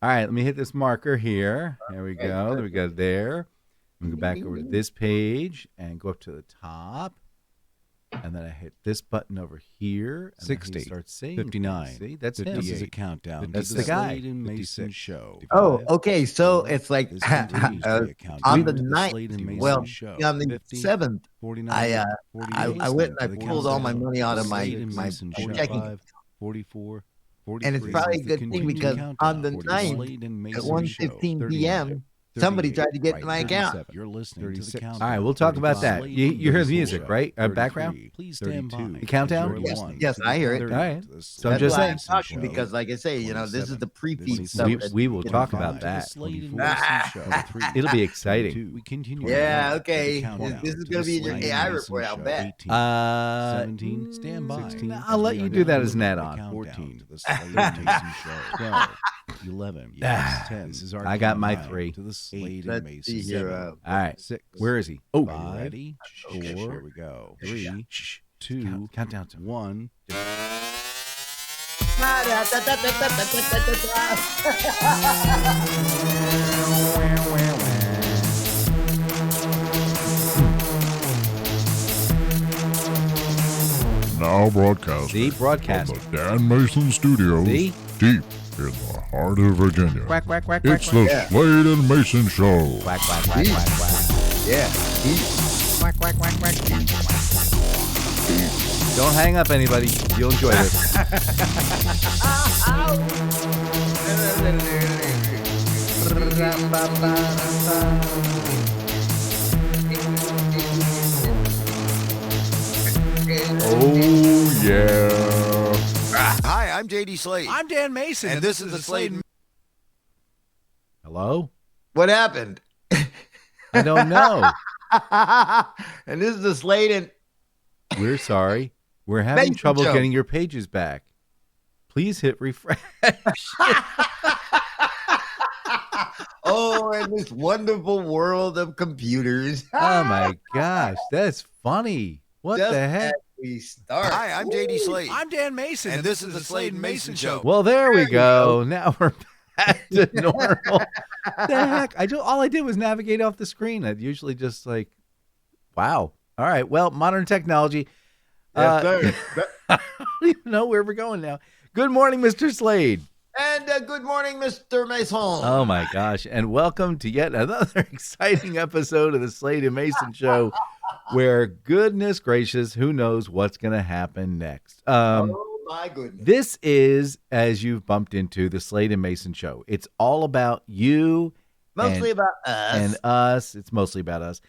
All right, let me hit this marker here. There we go. There we go there. I'm going to go back over to this page and go up to the top. And then I hit this button over here. And 60, start saying 59. See, that's him. This is a countdown. That's the guy. Slade and Mayson show. Oh, okay. So it's like This continues to be a countdown on the to Slade and 9th, Mason well, show. On the 50, 7th, 49, I went and I pulled all my money out of my checking. 45, 44, 43. And it's probably a good thing because on the 9th at 1:15 p.m., somebody tried to get my account. You're listening to the countdown. All right, we'll talk about that. You hear the music, right? Background? Please stand by. The countdown? Yes, I hear it. All right. So I'm That's just why saying. I'm talking because, like I say, this is the pre-feed stuff. We will talk about that. It'll be exciting. We continue. Yeah, okay. This is going to be in your AI report, I'll bet. 17, stand by. 16, I'll let you do that as an add-on. 14, to the Slade and Mason show. 12, 11, yes, 10. This is our I got my countdown 3. to the Slade and Let's Mason see here. show. All right. 6. Where is he? Oh, 5, ready? 4, here we go. 3, 2, Countdown to 1. Now broadcasting The broadcast. from the Dan Mayson Studios, See? deep in the heart of Virginia. Quack, quack, quack, quack, It's the quack. Slade and Mason Show. Quack, quack, quack, quack, quack. Yeah. Quack, quack, quack, quack. Don't hang up, anybody. You'll enjoy this. Oh, yeah. Hi, I'm JD Slade. I'm Dan Mason, and this is the Slade. Hello? What happened? I don't know. And this is the Slade and We're sorry. We're having Mason trouble show. getting your pages back. Please hit refresh. oh, in this wonderful world of computers. Oh, my gosh. That's funny. What Just the heck? as we start. Hi, I'm JD Slade. I'm Dan Mason, and this is the Slade and Mason show. Well, there we go. Now we're back to normal. The heck? All I did was navigate off the screen. I'd usually just like, wow. All right. Well, modern technology. Yes, sir. I don't even know where we're going now. Good morning, Mr. Slade. And good morning, Mr. Mason. Oh, my gosh. And welcome to yet another exciting episode of the Slade and Mason show where, goodness gracious, who knows what's going to happen next. Oh, my goodness. This is, as you've bumped into, the Slade and Mason show. It's all about you. Mostly about us. And us. It's mostly about us.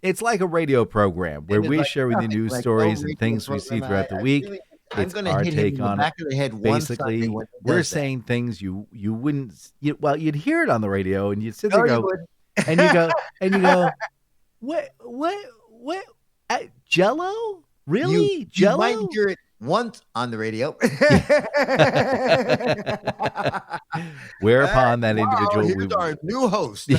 It's like a radio program where we share with you news stories and things we see throughout the week. I'm going to hit him in the back of the head Basically, we're saying things you wouldn't. You'd hear it on the radio, and you'd sit there and you go, what, Jello? Really, Jello? You might hear it once on the radio. Whereupon that individual, here's our new host.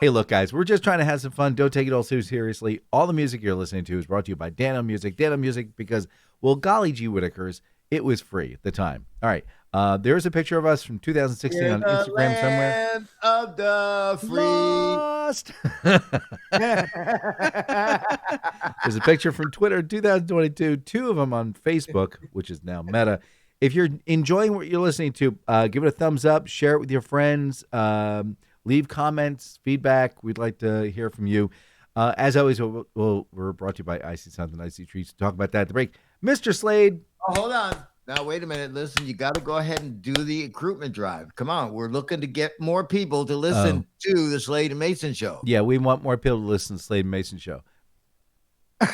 Hey, look, guys, we're just trying to have some fun. Don't take it all too seriously. All the music you're listening to is brought to you by Dano Music. Dano Music, because, well, golly gee Whittakers, it was free at the time. All right. There's a picture of us from 2016 on Instagram somewhere. Land of the free. Lost. There's a picture from Twitter 2022, 2 of them on Facebook, which is now Meta. If you're enjoying what you're listening to, give it a thumbs up, share it with your friends, leave comments, feedback. We'd like to hear from you. As always, we're brought to you by Icy Suns and Icy Treats. Talk about that at the break. Mr. Slade. Oh, hold on. Now, wait a minute. Listen, you got to go ahead and do the recruitment drive. Come on. We're looking to get more people to listen to the Slade and Mason show. Yeah, we want more people to listen to the Slade and Mason show. So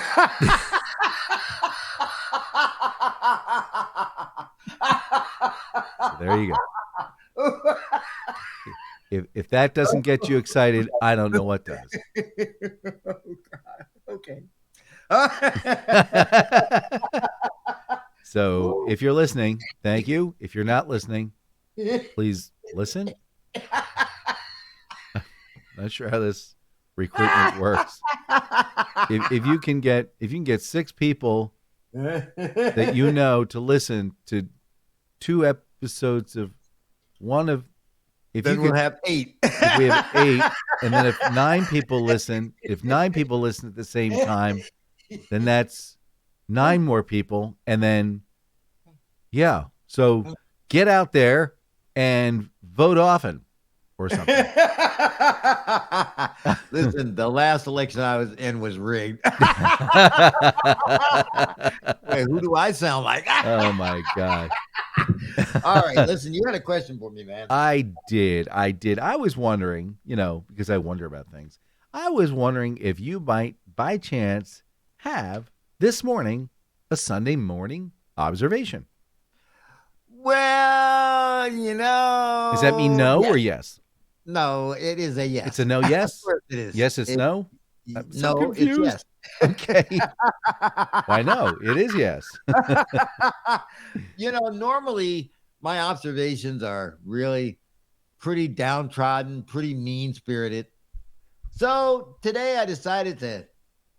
there you go. If that doesn't get you excited, I don't know what does. Oh, God. Okay. So if you're listening, thank you. If you're not listening, please listen. Not sure how this recruitment works. If you can get 6 people that you know to listen to episodes of one of, if Then you we'll could, have 8. if we have 8, and then if 9 people listen at the same time, then that's 9 more people, and then yeah. So get out there and vote often, or something. Listen, the last election I was in was rigged. Wait, who do I sound like? Oh my God. All right, listen, you had a question for me, man. I did. I was wondering, because I wonder about things. I was wondering if you might, by chance, have this morning a Sunday morning observation. Well, Does that mean no yes. or yes? No, it is a yes. It's a no, yes? Of course it is. Yes, it's no? I'm so No, confused. it's yes. Okay. Why no? It is yes. Normally my observations are really pretty downtrodden, pretty mean-spirited. So today I decided to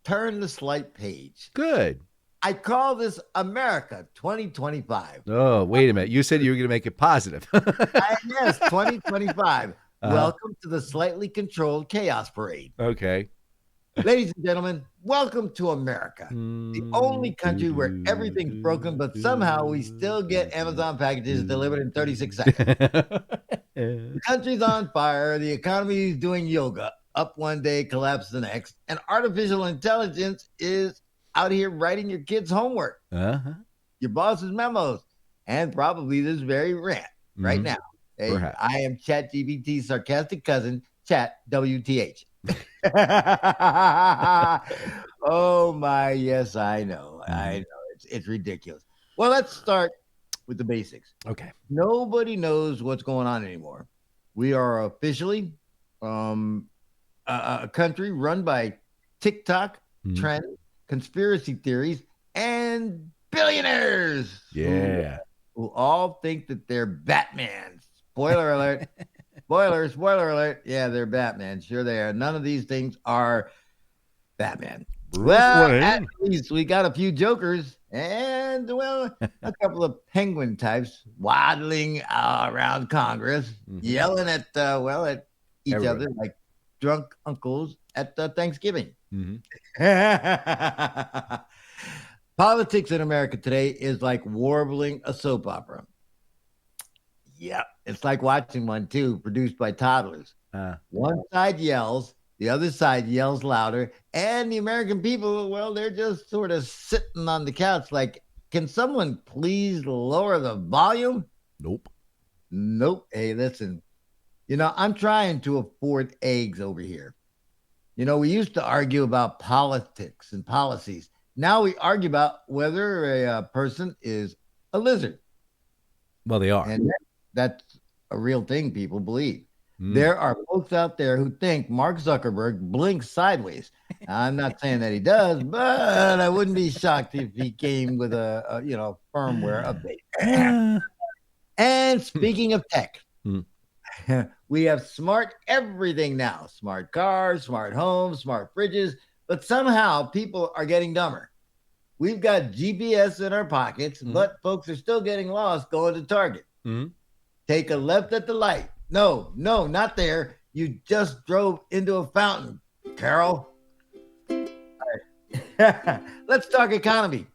turn the slight page. Good. I call this America 2025. Oh, wait a minute. You said you were going to make it positive. Yes, 2025. Uh-huh. Welcome to the slightly controlled chaos parade. Okay. Ladies and gentlemen, welcome to America, the only country where everything's broken, but somehow we still get Amazon packages delivered in 36 seconds. The country's on fire. The economy is doing yoga. Up one day, collapse the next. And artificial intelligence is out here writing your kids' homework, your boss's memos, and probably this very rant right now. Hey, I am ChatGPT's sarcastic cousin, Chat WTH. Oh my, yes, I know. It's ridiculous. Well, let's start with the basics. Okay. Nobody knows what's going on anymore. We are officially a country run by TikTok, trends, conspiracy theories, and billionaires. Yeah. Who all think that they're Batman. Spoiler alert. Spoiler alert. Yeah, they're Batman. Sure they are. None of these things are Batman. Well, at least we got a few Jokers and, well, a couple of penguin types waddling around Congress, yelling at, at each other like drunk uncles at Thanksgiving. Politics in America today is like warbling a soap opera. Yeah, it's like watching one, too, produced by toddlers. One side yells, the other side yells louder, and the American people, well, they're just sort of sitting on the couch like, can someone please lower the volume? Nope. Hey, listen, I'm trying to afford eggs over here. We used to argue about politics and policies. Now we argue about whether a person is a lizard. Well, they are. And that's a real thing people believe. There are folks out there who think Mark Zuckerberg blinks sideways. I'm not saying that he does, but I wouldn't be shocked if he came with a firmware update. And speaking of tech, we have smart everything now. Smart cars, smart homes, smart fridges, but somehow people are getting dumber. We've got GPS in our pockets, but folks are still getting lost going to Target. Take a left at the light. No, not there. You just drove into a fountain, Carol. All right. Let's talk economy.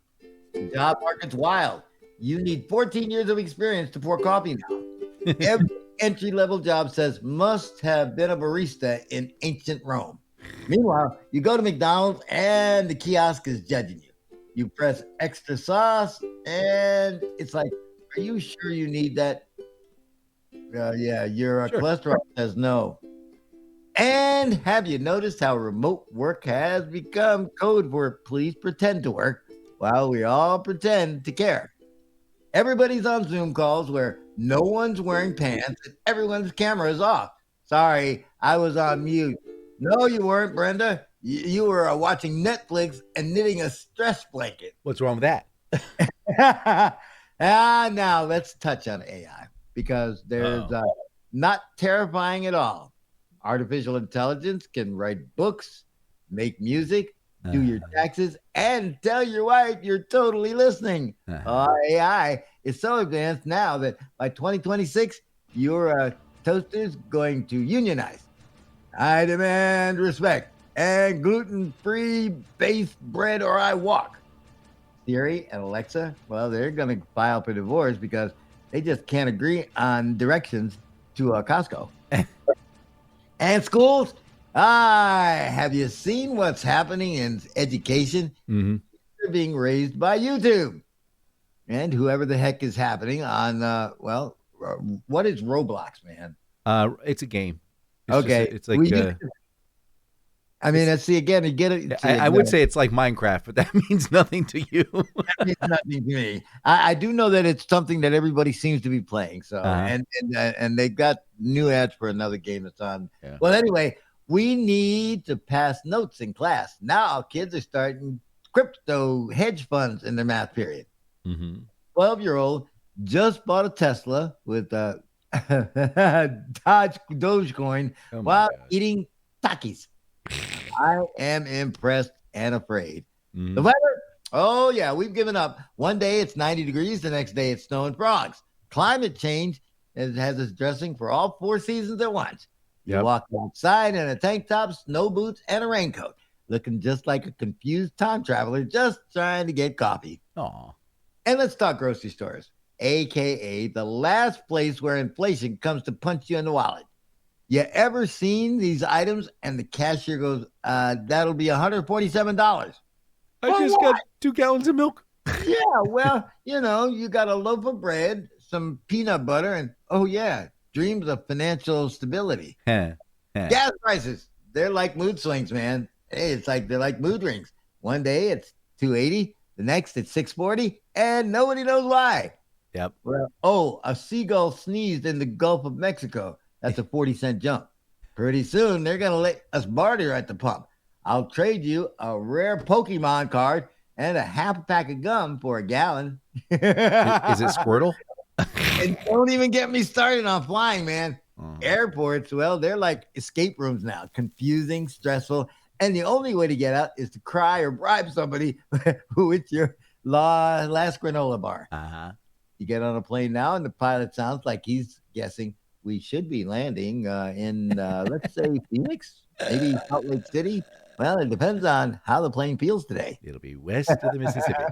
The job market's wild. You need 14 years of experience to pour coffee now. Every entry-level job says must have been a barista in ancient Rome. Meanwhile, you go to McDonald's and the kiosk is judging you. You press extra sauce and it's like, are you sure you need that? Yeah, your cholesterol says no. And have you noticed how remote work has become code for please pretend to work while we all pretend to care? Everybody's on Zoom calls where no one's wearing pants and everyone's camera is off. Sorry, I was on mute. No, you weren't, Brenda. You were watching Netflix and knitting a stress blanket. What's wrong with that? Now let's touch on AI because there's not terrifying at all. Artificial intelligence can write books, make music, do your taxes, and tell your wife you're totally listening. AI is so advanced now that by 2026, your toaster's going to unionize. I demand respect and gluten-free based bread or I walk. Siri and Alexa, well, they're going to file for divorce because they just can't agree on directions to Costco. And schools, have you seen what's happening in education? Mm-hmm. They're being raised by YouTube. And whoever the heck is happening on, what is Roblox, man? It's a game. Okay. It's like... I mean, let's see again. You get it. I would say it's like Minecraft, but that means nothing to you. That means nothing to me. I do know that it's something that everybody seems to be playing. So, and they've got new ads for another game that's on. Yeah. Well, anyway, we need to pass notes in class. Now, kids are starting crypto hedge funds in their math period. 12-year-old just bought a Tesla with Dogecoin while eating Takis. I am impressed and afraid. The weather, oh yeah, we've given up. One day it's 90 degrees, the next day it's snowing frogs. Climate change has us dressing for all 4 seasons at once. You walk outside in a tank top, snow boots, and a raincoat, looking just like a confused time traveler just trying to get coffee. Aw. And let's talk grocery stores, a.k.a. the last place where inflation comes to punch you in the wallet. You ever seen these items and the cashier goes, that'll be $147. I just got 2 gallons of milk. Yeah, well, you got a loaf of bread, some peanut butter, and dreams of financial stability. Gas prices, they're like mood swings, man. Hey, they're like mood rings. One day it's $2.80, the next it's $6.40, and nobody knows why. Yep. Well, a seagull sneezed in the Gulf of Mexico. That's a 40-cent jump. Pretty soon, they're going to let us barter at the pump. I'll trade you a rare Pokemon card and a half a pack of gum for a gallon. Is it Squirtle? And don't even get me started on flying, man. Airports, well, they're like escape rooms now. Confusing, stressful. And the only way to get out is to cry or bribe somebody with your last granola bar. You get on a plane now, and the pilot sounds like he's guessing we should be landing in, let's say, Phoenix, maybe Salt Lake City. Well, it depends on how the plane feels today. It'll be west of the Mississippi.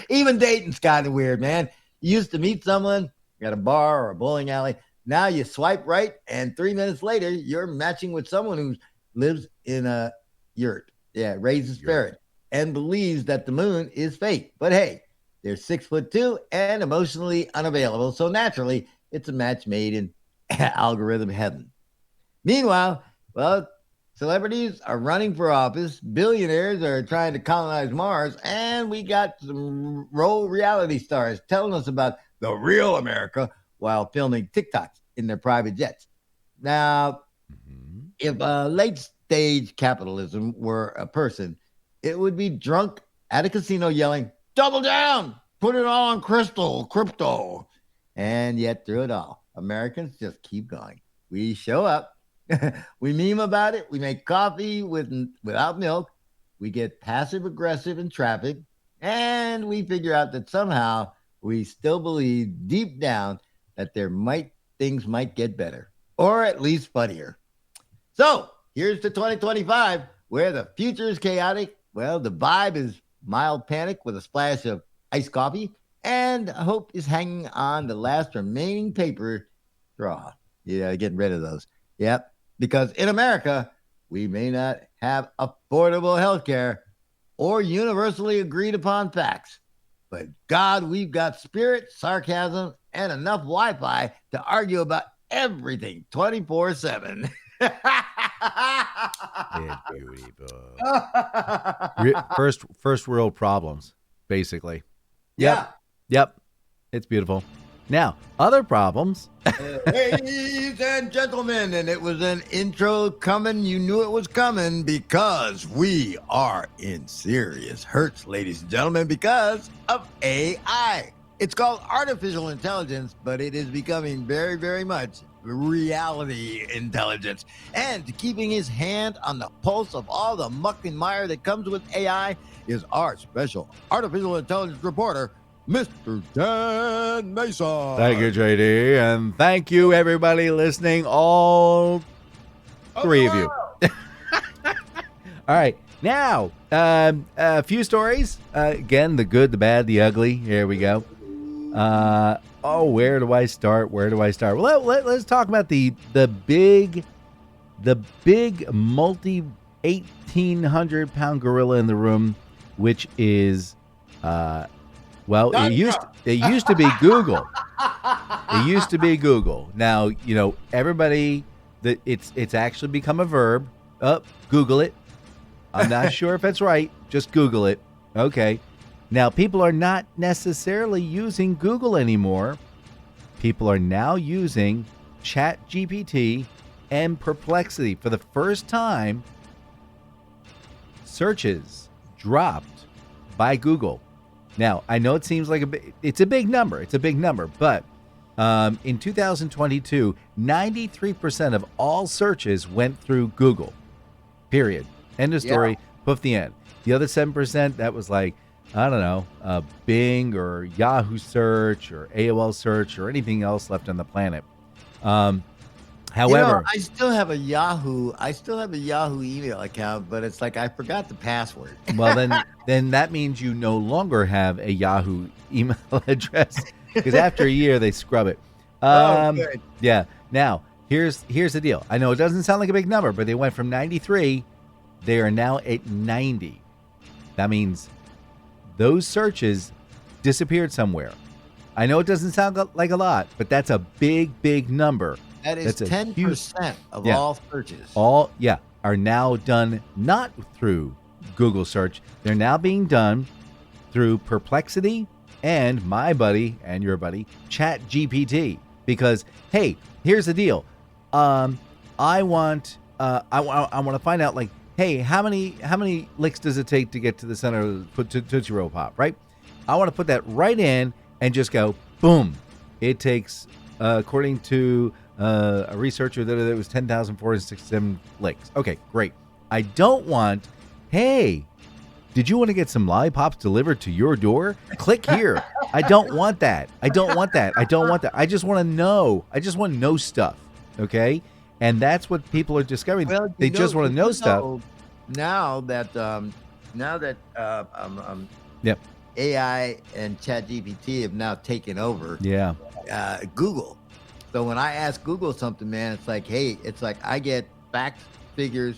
Even dating's kind of weird, man. You used to meet someone at a bar or a bowling alley. Now you swipe right, and 3 minutes later, you're matching with someone who lives in a yurt. Yeah, raises ferret and believes that the moon is fake. But hey, they're 6'2" and emotionally unavailable. So naturally, it's a match made in algorithm heaven. Meanwhile, well, celebrities are running for office, billionaires are trying to colonize Mars, and we got some reality stars telling us about the real America while filming TikToks in their private jets. Now, if late-stage capitalism were a person, it would be drunk at a casino yelling, "Double down! Put it all on crypto!" And yet, through it all, Americans just keep going. We show up. We meme about it. We make coffee without milk. We get passive-aggressive in traffic. And we figure out that somehow we still believe deep down that things might get better. Or at least funnier. So, here's to 2025, where the future is chaotic. Well, the vibe is mild panic with a splash of iced coffee. And hope is hanging on the last remaining paper straw. Yeah, getting rid of those. Yep. Because in America, we may not have affordable health care or universally agreed upon facts. But God, we've got spirit, sarcasm, and enough Wi-Fi to argue about everything 24/7. First world problems, basically. Yeah. Yep. It's beautiful. Now, other problems. Ladies and gentlemen, and it was an intro coming. You knew it was coming because we are in serious hurts, ladies and gentlemen, because of AI. It's called artificial intelligence, but it is becoming very, very much reality intelligence, and keeping his hand on the pulse of all the muck and mire that comes with AI is our special artificial intelligence reporter, Mr. Dan Mayson. Thank you, JD, and thank you, everybody listening, all three of you. All right, now, a few stories. Again, the good, the bad, the ugly. Here we go. Where do I start? Well, let's talk about the big multi 1,800-pound gorilla in the room, which is, it used to be Google. It used to be Google. Now, everybody, it's actually become a verb. Google it. I'm not sure if that's right. Just Google it. Okay. Now, people are not necessarily using Google anymore. People are now using ChatGPT and Perplexity. For the first time, searches dropped by Google. Now, I know it seems like it's a big number. But in 2022, 93% of all searches went through Google. Period. End of story. Yeah. Poof, the end. The other 7%, that was like, I don't know, Bing or Yahoo search or AOL search or anything else left on the planet. However, I still have a Yahoo email account, but it's like I forgot the password. Well, then that means you no longer have a Yahoo email address, because after a year they scrub it. Good. Yeah. Now, here's the deal. I know it doesn't sound like a big number, but they went from 93. They are now at 90. That means those searches disappeared somewhere. I know it doesn't sound like a lot, but that's a big number. That is 10% of all searches. Are now done not through Google search. They're now being done through Perplexity and my buddy and your buddy, ChatGPT. Because, hey, here's the deal. I want to find out, like, hey, how many licks does it take to get to the center of the Tootsie Roll Pop, right? I want to put that right in and just go, boom. It takes, according to a researcher, that it was 10,467 licks. Okay, great. I don't want, hey, did you want to get some lollipops delivered to your door? Click here. I don't want that. I just want to know. I just want to know stuff, okay? And that's what people are discovering. Well, they just want to know stuff. Now that Yep. AI and ChatGPT have now taken over. Yeah. Google. So when I ask Google something, man, it's like, hey, I get facts, figures.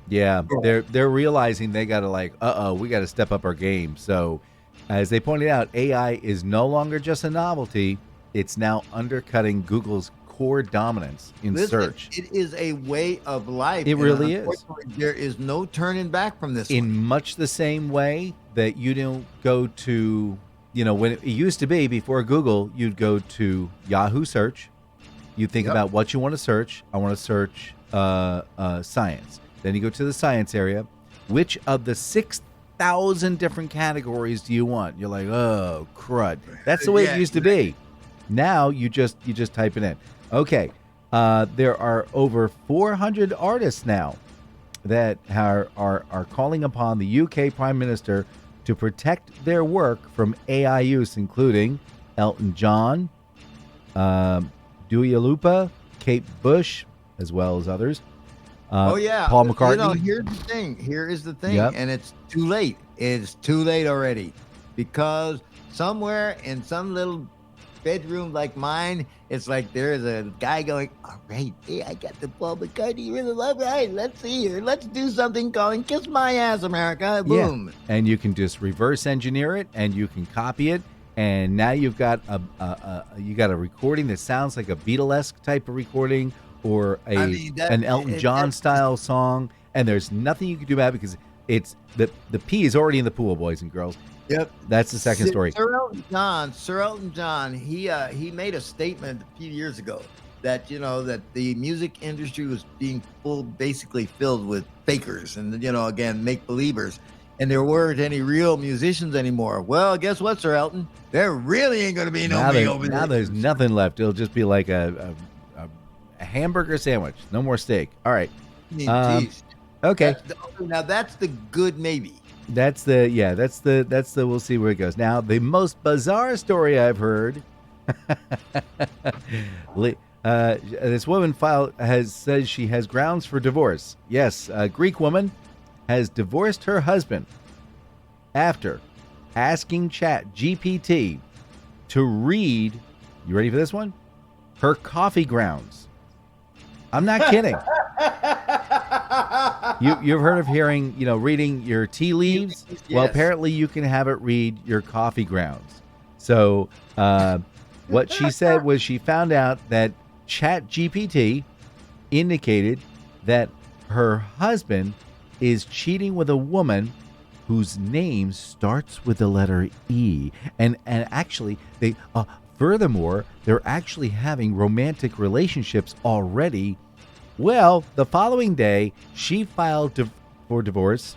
Yeah, they're realizing they got to we got to step up our game. So, as they pointed out, AI is no longer just a novelty; it's now undercutting Google's core dominance in search. It is a way of life. It really is. There is no turning back from this. In much the same way that you don't go to, when it used to be before Google, you'd go to Yahoo search. You think about what you want to search. I want to search science. Then you go to the science area. Which of the 6,000 different categories do you want? You're like, oh, crud. That's the way it used to be. Now you just type it in. Okay. There are over 400 artists now that are calling upon the UK Prime Minister to protect their work from AI use, including Elton John, Dua Lipa, Kate Bush, as well as others. Paul McCartney. Here is the thing, and it's too late. It's too late already, because somewhere in some little bedroom like mine, it's like there is a guy going, all right, hey, I got the Paul McCartney rhythm. All right, let's see here. Let's do something called Kiss My Ass, America. Boom. Yeah. And you can just reverse engineer it, and you can copy it. And now you've got a recording that sounds like a Beatlesque type of recording, or an Elton John style song, and there's nothing you can do about it, because it's the pee is already in the pool, boys and girls. Yep. That's the second story. Sir Elton John, he made a statement a few years ago that that the music industry was being basically filled with fakers and again, make believers, and there weren't any real musicians anymore. Well, guess what, Sir Elton? There really ain't going to be nobody over there. Now there's nothing left. It'll just be like a A hamburger sandwich. No more steak. All right. I mean, geez. Okay. Now that's the good maybe. That's the we'll see where it goes. Now, the most bizarre story I've heard. This woman says she has grounds for divorce. Yes, a Greek woman has divorced her husband after asking ChatGPT to read, you ready for this one? Her coffee grounds. I'm not kidding. You've heard of reading your tea leaves? Yes. Well, apparently you can have it read your coffee grounds. So what she said was she found out that ChatGPT indicated that her husband is cheating with a woman whose name starts with the letter E. And actually, furthermore, they're actually having romantic relationships already. Well, the following day, she filed for divorce.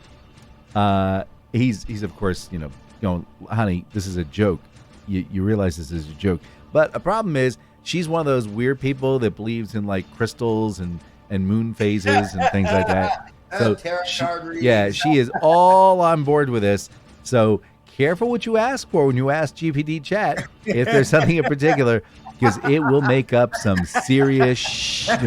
He's of course, going, honey, this is a joke. You realize this is a joke. But a problem is, she's one of those weird people that believes in like crystals and moon phases and things like that. So she is all on board with this. So careful what you ask for when you ask GPT chat, if there's something in particular, because it will make up some serious shit.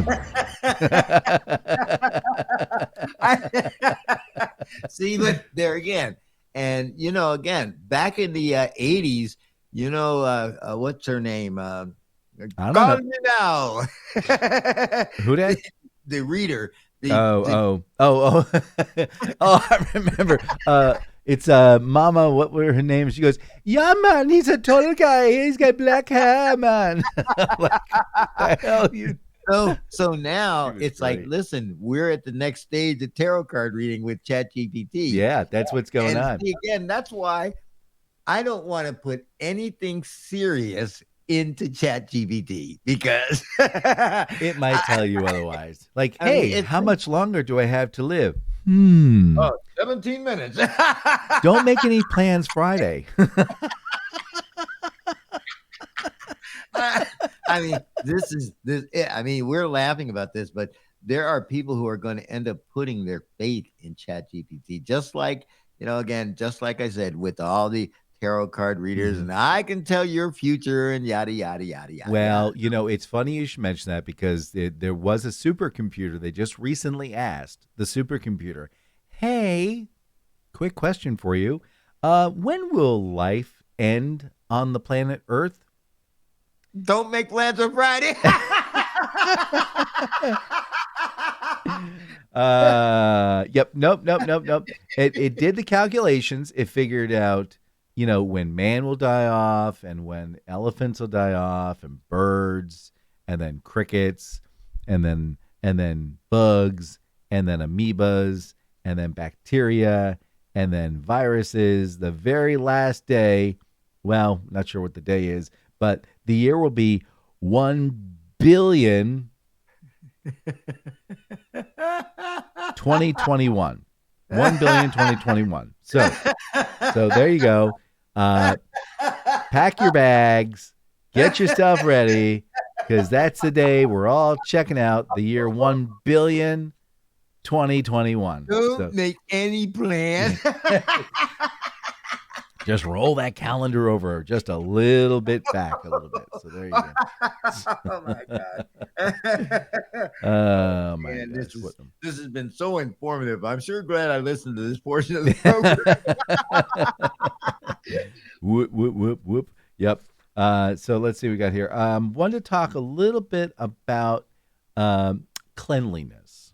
See, but there again. And, again, back in the 80s, what's her name? I don't Call know. me now. Who that? The reader. Oh, I remember. It's Mama, what were her names? She goes, yeah, man, he's a tall guy. He's got black hair, man. Like, what the hell you? So now it's funny. like, listen, we're at the next stage of tarot card reading with ChatGPT. Yeah, that's what's going on. See, again, that's why I don't want to put anything serious into ChatGPT because It might tell you otherwise. Like, I mean, hey, how much longer do I have to live? 17 minutes. Don't make any plans Friday. I mean, we're laughing about this, but there are people who are going to end up putting their faith in ChatGPT, just like, just like I said, with all the tarot card readers, and I can tell your future and yada, yada, yada, yada. Well, it's funny you should mention that because there was a supercomputer. They just recently asked the supercomputer, hey, quick question for you. When will life end on the planet Earth? Don't make plans on Friday. Yep. Nope. It did the calculations. It figured out, when man will die off and when elephants will die off and birds and then crickets and then bugs and then amoebas and then bacteria and then viruses. The very last day, well, not sure what the day is, but the year will be 1 billion 2021. 1 billion 2021. So there you go. Pack your bags, get your stuff ready, because that's the day we're all checking out the year 1 billion 2021. Don't make any plans. Just roll that calendar over just a little bit back a little bit. So there you go. Oh my God. Oh my Man, gosh. this has been so informative. I'm sure glad I listened to this portion of the program. Whoop, whoop, whoop, whoop. Yep. So let's see what we got here. Wanted to talk a little bit about cleanliness.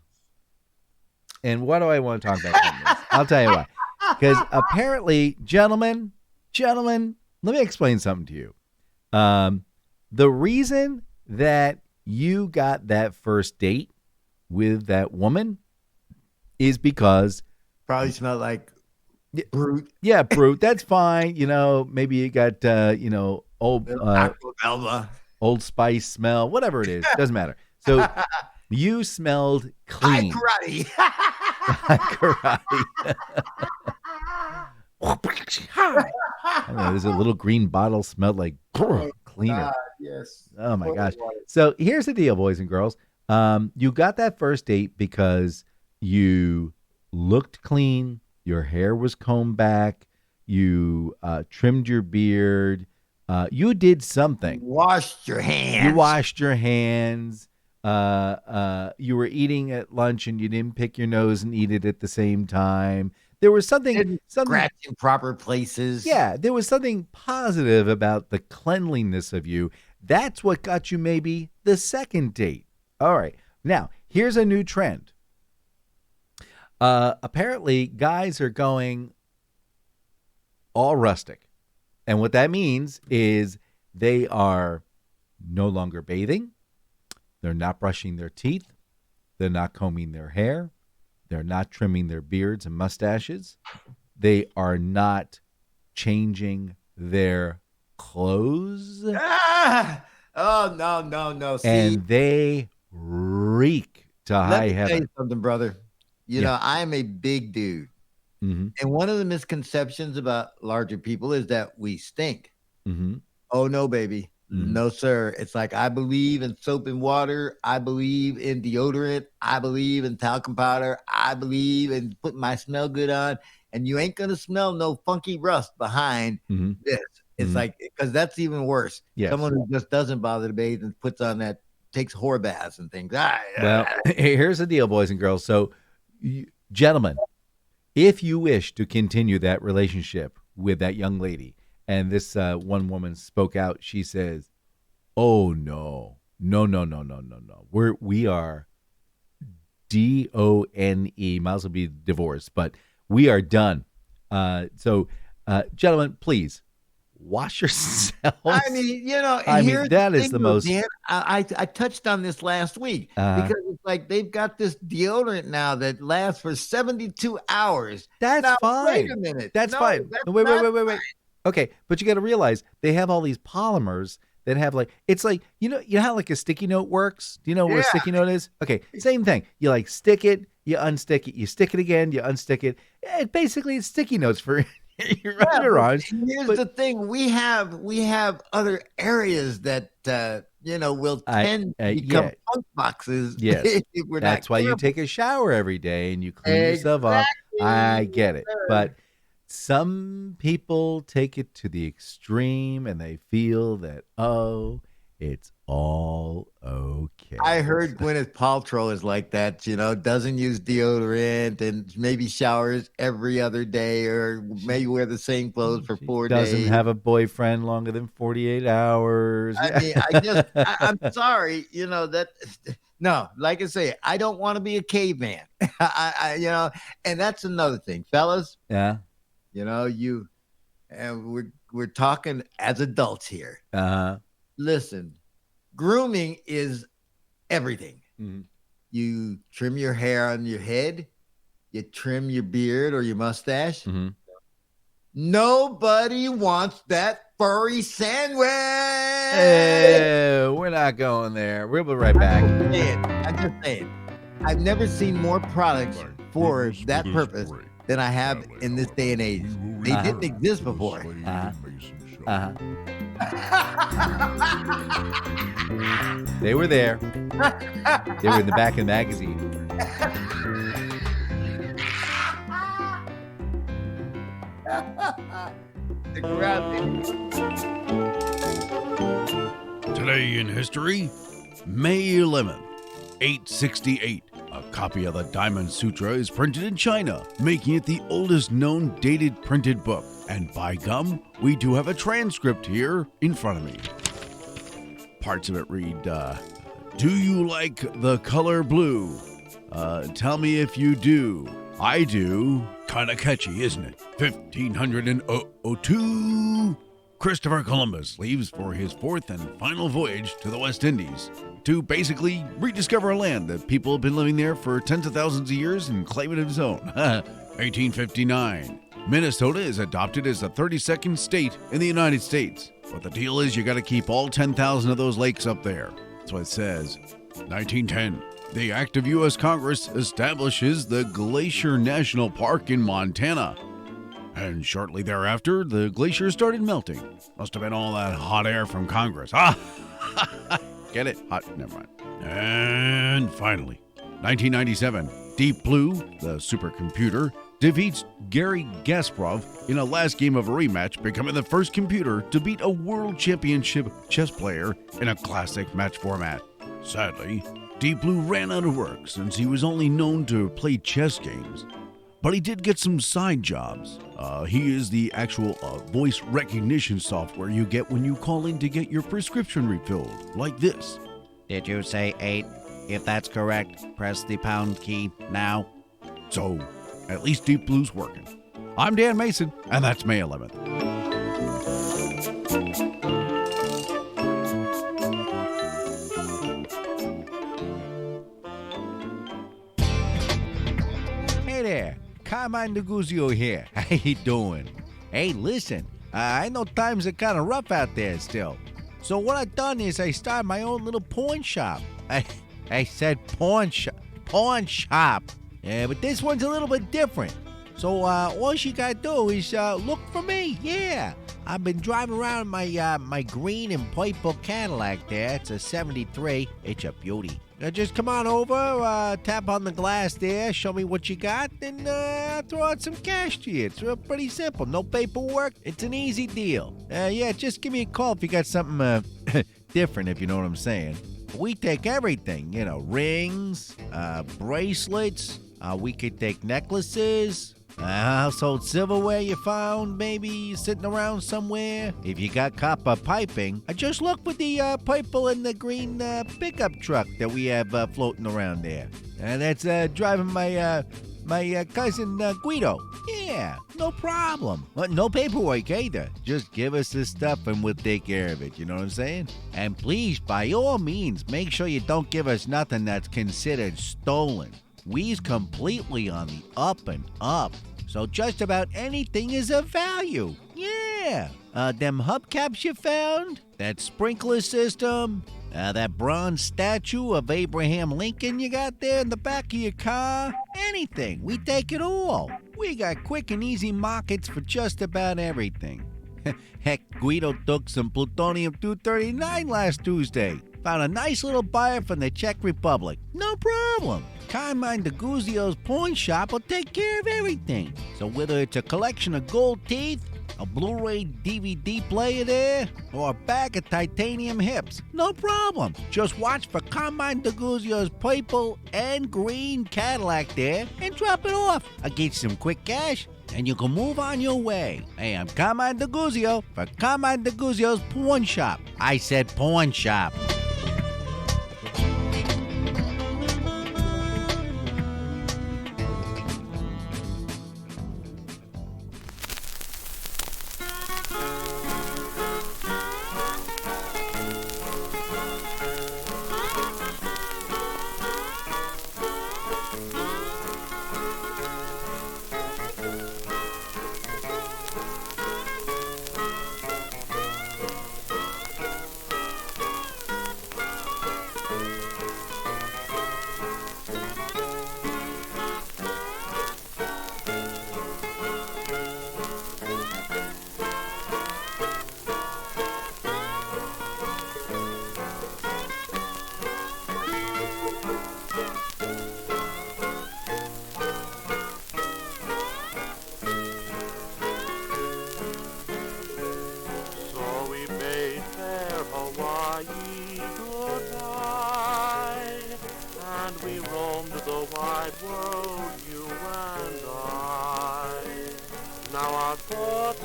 And why do I want to talk about cleanliness? I'll tell you why. Because apparently, gentlemen, let me explain something to you. The reason that you got that first date with that woman is because Probably smelled like brute. Yeah, brute. That's fine. Maybe you got old Alba. Old Spice smell, whatever it is, doesn't matter. So you smelled clean. Karate. Karate. I don't know, there's a little green bottle smelled like cleaner. Yes. Oh my gosh. So here's the deal, boys and girls. You got that first date because you looked clean, your hair was combed back, you trimmed your beard, you did something. Washed your hands. You washed your hands. You were eating at lunch and you didn't pick your nose and eat it at the same time. There was something Scratch in proper places. Yeah, there was something positive about the cleanliness of you. That's what got you maybe the second date. All right. Now, here's a new trend. Apparently, guys are going all rustic. And what that means is they are no longer bathing. They're not brushing their teeth. They're not combing their hair. They're not trimming their beards and mustaches. They are not changing their clothes. Oh, no. See, And they reek to high let me heaven. tell you something, brother. You know, I'm a big dude. Mm-hmm. And one of the misconceptions about larger people is that we stink. Mm-hmm. Oh, no, baby. Mhm. No, sir. It's like I believe in soap and water. I believe in deodorant. I believe in talcum powder. I believe in putting my smell good on. And you ain't going to smell no funky rust behind Mm-hmm. this. It's Mhm. like, because that's even worse. Yes. Someone who just doesn't bother to bathe and puts on that, takes whore baths and things. Well, here's the deal, boys and girls. So, gentlemen, if you wish to continue that relationship with that young lady, and this one woman spoke out, she says, "Oh no. We are DONE. Might as well be divorced, but we are done. So, gentlemen, please wash yourselves." I mean, that is the most. Dan, I touched on this last week because it's like they've got this deodorant now that lasts for 72 hours. That's Now, fine. Wait a minute. That's No, fine. that's No, wait. not Okay, but you got to realize they have all these polymers that have it's like you know how like a sticky note works. Do you know what a sticky note is? Okay, same thing. You like stick it, you unstick it, you stick it again, you unstick it. It basically it's sticky notes for your underarms. Here's the thing: we have other areas that will tend to become funk boxes. Yes, if we're that's not why you careful. take a shower every day and you clean yourself up. I get it, but some people take it to the extreme and they feel that it's all okay. I heard Gwyneth Paltrow is like that, doesn't use deodorant and maybe showers every other day or maybe wear the same clothes for 4 days. Doesn't have a boyfriend longer than 48 hours. I mean, I'm sorry, no, like I say, I don't want to be a caveman. And that's another thing, fellas. Yeah. We're talking as adults here. Listen, grooming is everything. Mm-hmm. You trim your hair on your head, you trim your beard or your mustache. Mm-hmm. Nobody wants that furry sandwich. Hey, we're not going there. We'll be right back. I'm just saying. I've never seen more products for that purpose than I have in this day and age. They didn't exist before. They were there. They were in the back of the magazine. Today in history, May 11th, 868. A copy of the Diamond Sutra is printed in China, making it the oldest known dated printed book. And by gum, we do have a transcript here in front of me. Parts of it read, do you like the color blue? Tell me if you do. I do. Kinda catchy, isn't it? 1502. Christopher Columbus leaves for his fourth and final voyage to the West Indies to basically rediscover a land that people have been living there for tens of thousands of years and claim it as his own. 1859. Minnesota is adopted as the 32nd state in the United States. But the deal is you got to keep all 10,000 of those lakes up there. That's what it says. 1910. The act of U.S. Congress establishes the Glacier National Park in Montana. And shortly thereafter, the glacier started melting. Must have been all that hot air from Congress. Get it? Hot, never mind. And finally, 1997, Deep Blue, the supercomputer, defeats Gary Kasparov in a last game of a rematch, becoming the first computer to beat a world championship chess player in a classic match format. Sadly, Deep Blue ran out of work since he was only known to play chess games. But he did get some side jobs. He is the actual voice recognition software you get when you call in to get your prescription refilled, like this. Did you say 8? If that's correct, press the pound key now. So, at least Deep Blue's working. I'm Dan Mayson, and that's May 11th. Hey there, Carmine Neguzio here. How you doing? Hey, listen, I know times are kind of rough out there still. So what I've done is I started my own little pawn shop. I said pawn shop. Yeah, but this one's a little bit different. So all you gotta do is look for me. Yeah, I've been driving around my green and purple Cadillac there. It's a 73. It's a beauty. Just come on over, tap on the glass there, show me what you got, and I'll throw out some cash to you. It's pretty simple. No paperwork. It's an easy deal. Yeah, just give me a call if you got something different, if you know what I'm saying. We take everything, rings, bracelets. We could take necklaces, household silverware you found, maybe sitting around somewhere. If you got copper piping, just look for the purple and the green pickup truck that we have floating around there. And that's driving my cousin Guido. Yeah, no problem. No paperwork either. Just give us the stuff and we'll take care of it, you know what I'm saying? And please, by all means, make sure you don't give us nothing that's considered stolen. We's completely on the up and up, so just about anything is of value. Yeah, them hubcaps you found, that sprinkler system, that bronze statue of Abraham Lincoln you got there in the back of your car, anything, we take it all. We got quick and easy markets for just about everything. Heck, Guido took some plutonium-239 last Tuesday. Found a nice little buyer from the Czech Republic. No problem. Carmine Neguzio's pawn shop will take care of everything. So whether it's a collection of gold teeth, a Blu-ray DVD player there, or a bag of titanium hips, no problem. Just watch for Carmine Neguzio's purple and green Cadillac there and drop it off. I'll get you some quick cash and you can move on your way. Hey, I'm Carmine Neguzio for Carmine Neguzio's pawn shop. I said pawn shop.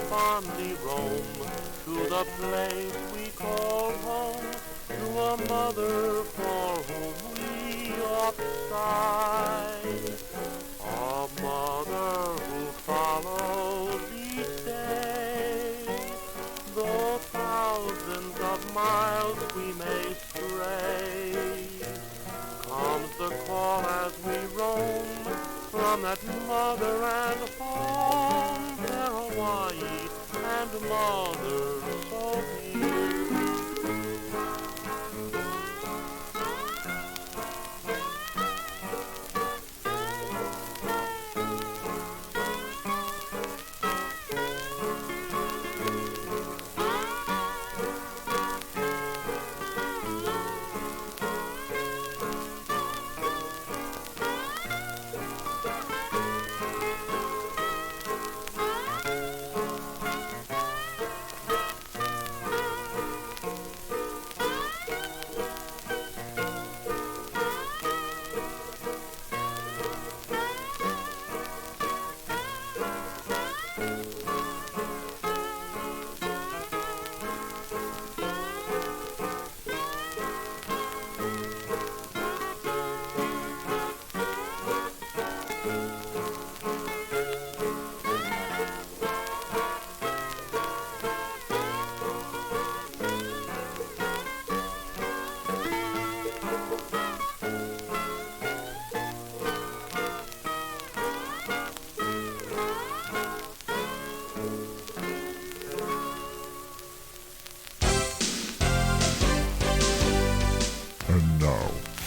fondly roam to the place we call home, to a mother for whom we oft sigh, a mother who follows each day the thousands of miles we may stray. Comes the call as we roam from that mother and home, fair Hawaii and mother so dear.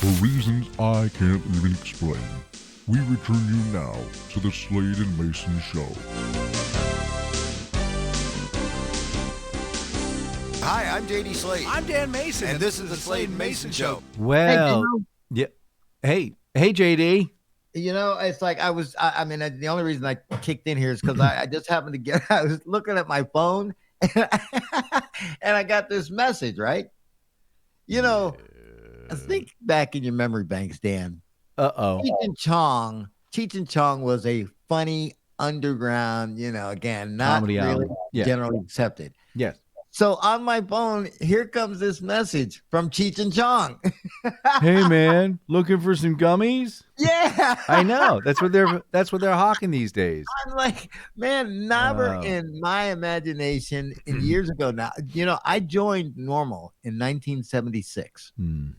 For reasons I can't even explain, we return you now to the Slade and Mayson Show. Hi, I'm JD Slade. I'm Dan Mayson. And this is the Slade and Mayson Show. Well, yeah. Hey, JD. You know, it's like I mean, the only reason I kicked in here is because I just happened to I was looking at my phone and I got this message, right? You know, think back in your memory banks, Dan. Uh-oh. Cheech and Chong was a funny underground, again, not Comedy really album. Yeah. generally accepted. Yes. So on my phone, here comes this message from Cheech and Chong. Hey man, looking for some gummies? Yeah. I know. That's what they're hawking these days. I'm like, man, never in my imagination in years ago now. I joined Normal in 1976. Mm-hmm.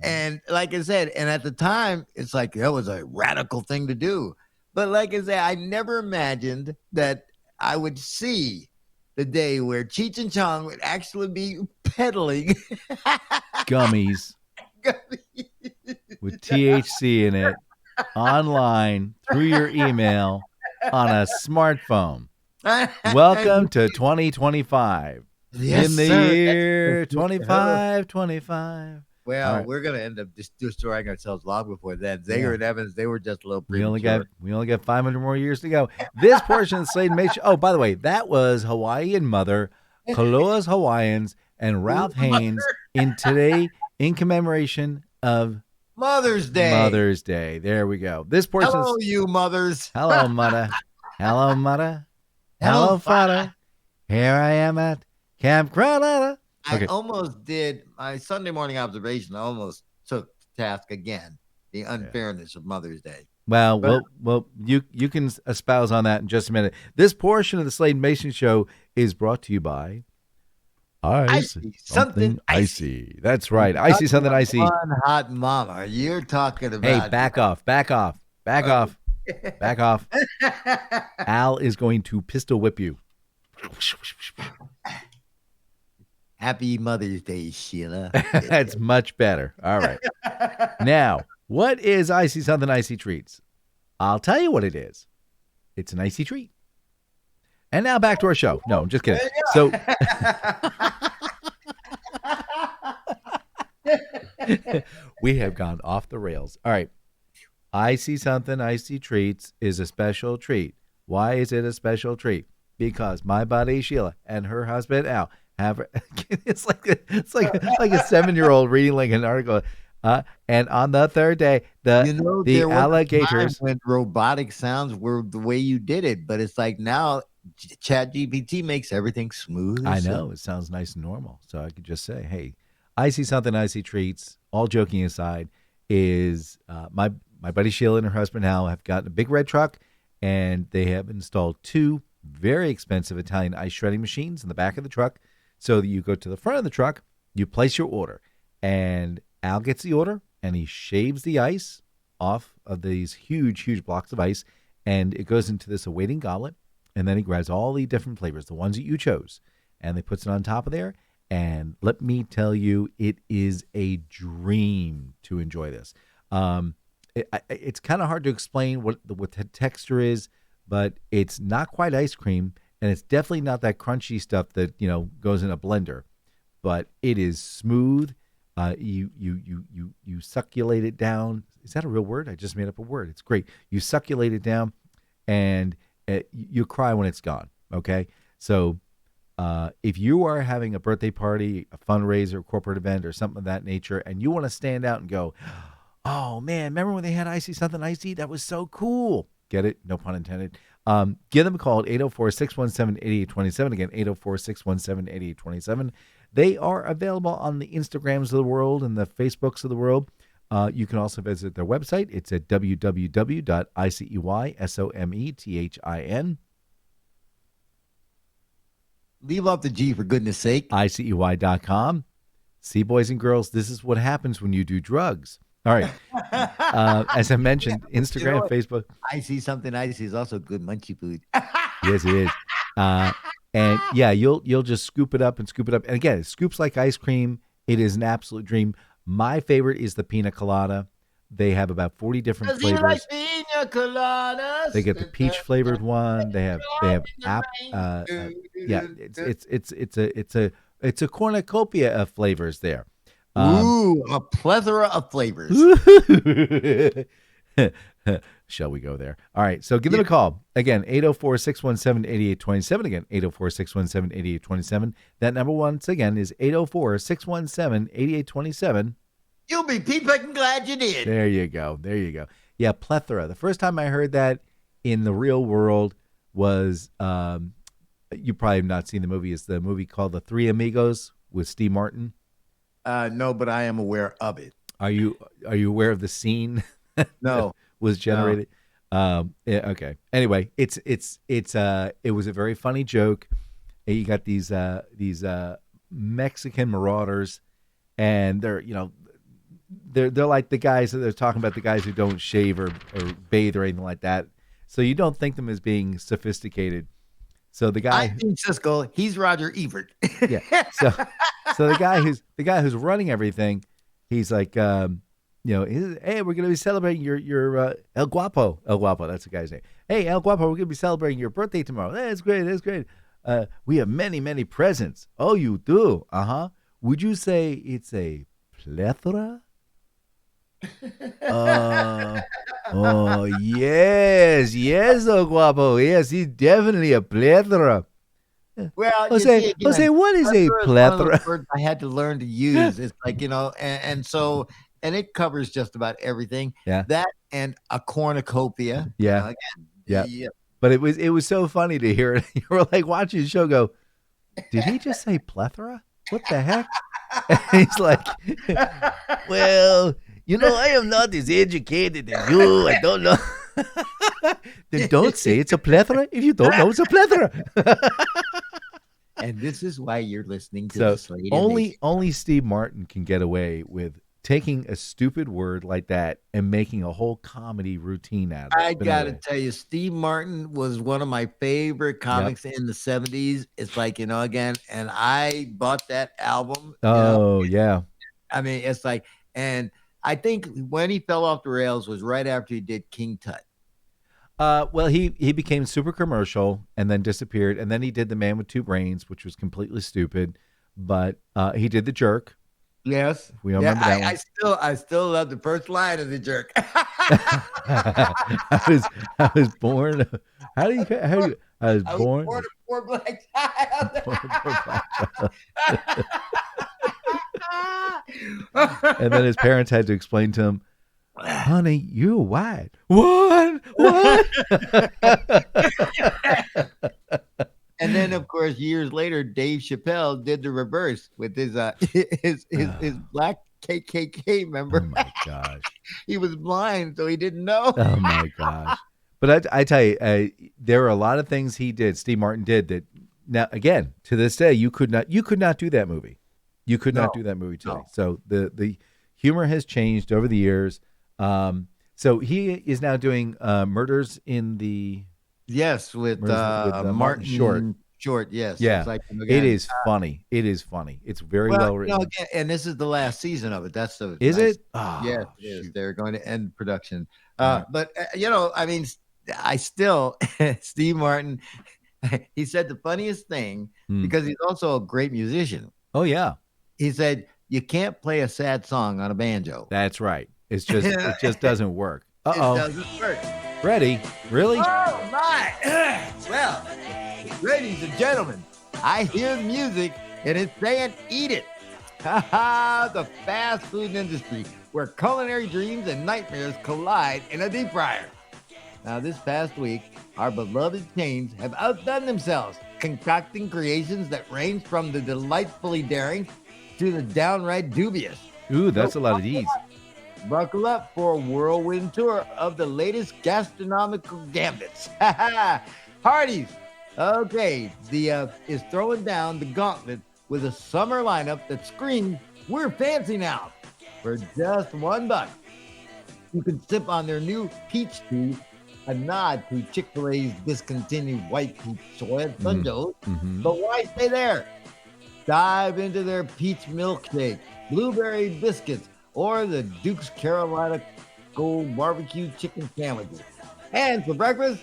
And like I said, and at the time, it's like that was a radical thing to do. But like I said, I never imagined that I would see the day where Cheech and Chong would actually be peddling Gummies with THC in it online through your email on a smartphone. Welcome to 2025. Yes, in the sir. year 2525. Well, right. We're gonna end up just destroying ourselves long before then. Zager and Evans, they were just a little We only premature. got 500 more years to go. This portion of the Slade and Mayson. Oh, by the way, that was Hawaiian Mother, Kaloa's Hawaiians, and Ralph Haynes in commemoration of Mother's Day. Mother's Day. There we go. This portion. Hello, you mothers. Hello, Mother. Hello, Mother. Hello, Hello, Father. Here I am at Camp Granada. Okay. I almost did my Sunday morning observation. I almost took to task again the unfairness of Mother's Day. Well, you can espouse on that in just a minute. This portion of the Slade and Mayson Show is brought to you by Icy something icy. That's right. Icy something icy. One hot mama. You're talking about. Hey, back off. Al is going to pistol whip you. Happy Mother's Day, Sheila. That's much better. All right. Now, what is Icy Something Icy Treats? I'll tell you what it is. It's an icy treat. And now back to our show. No, I'm just kidding. So we have gone off the rails. All right. Icy Something Icy Treats is a special treat. Why is it a special treat? Because my buddy Sheila and her husband Al have it's like a 7-year-old reading like an article. And on the third day, the alligators when robotic sounds were the way you did it, but it's like now ChatGPT makes everything smooth. I know it sounds nice and normal, so I could just say, "Hey, Icy Something Icy Treats." All joking aside, is my buddy Sheila and her husband Al have gotten a big red truck, and they have installed 2 very expensive Italian ice shredding machines in the back of the truck. So that you go to the front of the truck, you place your order, and Al gets the order, and he shaves the ice off of these huge blocks of ice, and it goes into this awaiting goblet, and then he grabs all the different flavors, the ones that you chose, and he puts it on top of there, and let me tell you, it is a dream to enjoy this. It's kind of hard to explain what the texture is, but it's not quite ice cream, and it's definitely not that crunchy stuff that goes in a blender, but it is smooth. You succulate it down. Is that a real word? I just made up a word. It's great. You succulate it down, and you cry when it's gone. Okay, so if you are having a birthday party, a fundraiser, corporate event, or something of that nature, and you want to stand out and go, "Oh man, remember when they had Icy Something Icy? That was so cool." Get it? No pun intended. Give them a call at 804-617-8827. Again, 804-617-8827. They are available on the Instagrams of the world and the Facebooks of the world. You can also visit their website. It's at www.iceysommethin. Leave off the G for goodness sake. ICEY.com. See, boys and girls, this is what happens when you do drugs. All right. As I mentioned, Instagram, Facebook. I see something icy is also good munchy food. Yes, it is. And yeah, you'll just scoop it up. And again, it scoops like ice cream. It is an absolute dream. My favorite is the pina colada. They have about 40 different Does he like flavors. pina coladas? They get the peach flavored one. They have app. Yeah, it's a cornucopia of flavors there. Ooh, a plethora of flavors. Shall we go there? All right. So give them a call. Again, 804-617-8827. Again, 804-617-8827. That number once again is 804-617-8827. You'll be peeping glad you did. There you go. Yeah, plethora. The first time I heard that in the real world was, you probably have not seen the movie. It's the movie called The Three Amigos with Steve Martin. No, but I am aware of it. Are you aware of the scene? No. Was generated. No. Okay. Anyway, it was a very funny joke. You got these Mexican marauders, and they're like the guys that they're talking about, the guys who don't shave or bathe or anything like that. So you don't think them as being sophisticated. So the guy, I think Cisco, he's Roger Ebert. Yeah. So the guy who's running everything, he's like, hey, we're going to be celebrating your El Guapo. El Guapo, that's the guy's name. Hey, El Guapo, we're going to be celebrating your birthday tomorrow. That's great. We have many, many presents. Oh, you do? Uh-huh. Would you say it's a plethora? Oh, yes, El Guapo. Yes, he's definitely a plethora. Well, Jose, what is a plethora? Word I had to learn to use. It's like, and it covers just about everything. Yeah. That and a cornucopia. Yeah. Yeah. But it was so funny to hear it. You were like watching the show go, did he just say plethora? What the heck? And he's like, well, I am not as educated as you. I don't know. Then don't say it's a plethora if you don't know it's a plethora. And this is why you're listening to the Slade. Only Steve Martin can get away with taking a stupid word like that and making a whole comedy routine out of it. I got to tell you, Steve Martin was one of my favorite comics in the 70s. It's like, again, and I bought that album. Yeah. I mean, it's like, and I think when he fell off the rails was right after he did King Tut. Well, he became super commercial and then disappeared. And then he did The Man with Two Brains, which was completely stupid. But he did The Jerk. Yes, we all remember that one. I still love the first line of The Jerk. I was born. How do you? I was born. Born a poor black child. And then his parents had to explain to him, honey, you're white. What? And then, of course, years later, Dave Chappelle did the reverse with his black KKK member. Oh my gosh, he was blind, so he didn't know. Oh my gosh! But I tell you, there are a lot of things he did. Steve Martin did that. Now, again, to this day, you could not do that movie. You could not do that movie today. No. So the humor has changed over the years. So he is now doing Murders in the with Martin Short. Yes, yeah. It's like, it is funny. It is funny. It's very well written. And this is the last season of it. That's the it? Oh, yes, it is. They're going to end production. But I mean, I still Steve Martin. He said the funniest thing because he's also a great musician. Oh yeah. He said you can't play a sad song on a banjo. That's right. It's just it just doesn't work. It doesn't work. Ready? Really? Oh my! Well, ladies and gentlemen, I hear the music and it's saying "Eat it." The fast food industry, where culinary dreams and nightmares collide in a deep fryer. Now, this past week, our beloved chains have outdone themselves, concocting creations that range from the delightfully daring to the downright dubious. Ooh, that's a lot of these. Buckle up for a whirlwind tour of the latest gastronomical gambits. Hardee's, okay, is throwing down the gauntlet with a summer lineup that screams, "We're fancy now." For just $1, you can sip on their new peach tea, a nod to Chick-fil-A's discontinued white peach soy sundaes. But why stay there? Dive into their peach milkshake, blueberry biscuits, or the Duke's Carolina Gold barbecue chicken sandwiches. And for breakfast,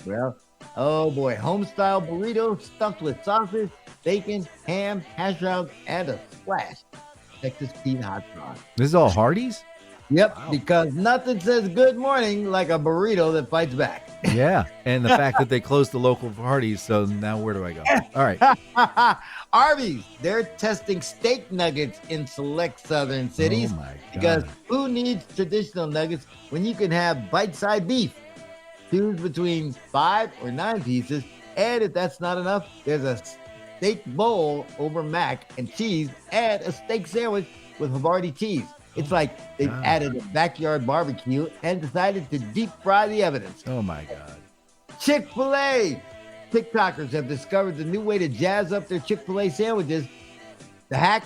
well, oh boy, home-style burritos stuffed with sausage, bacon, ham, hash browns, and a splash of Texas Pete hot sauce. This is all Hardee's? Yep, because nothing says good morning like a burrito that fights back. Yeah, and the fact that they closed the local Hardee's, so now where do I go? All right. Arby's, they're testing steak nuggets in select southern cities. Oh, my God. Because who needs traditional nuggets when you can have bite-sized beef? Choose between 5 or 9 pieces, and if that's not enough, there's a steak bowl over mac and cheese and a steak sandwich with Havarti cheese. It's like they've added a backyard barbecue and decided to deep fry the evidence. Oh, my God. Chick-fil-A. TikTokers have discovered the new way to jazz up their Chick-fil-A sandwiches. The hack: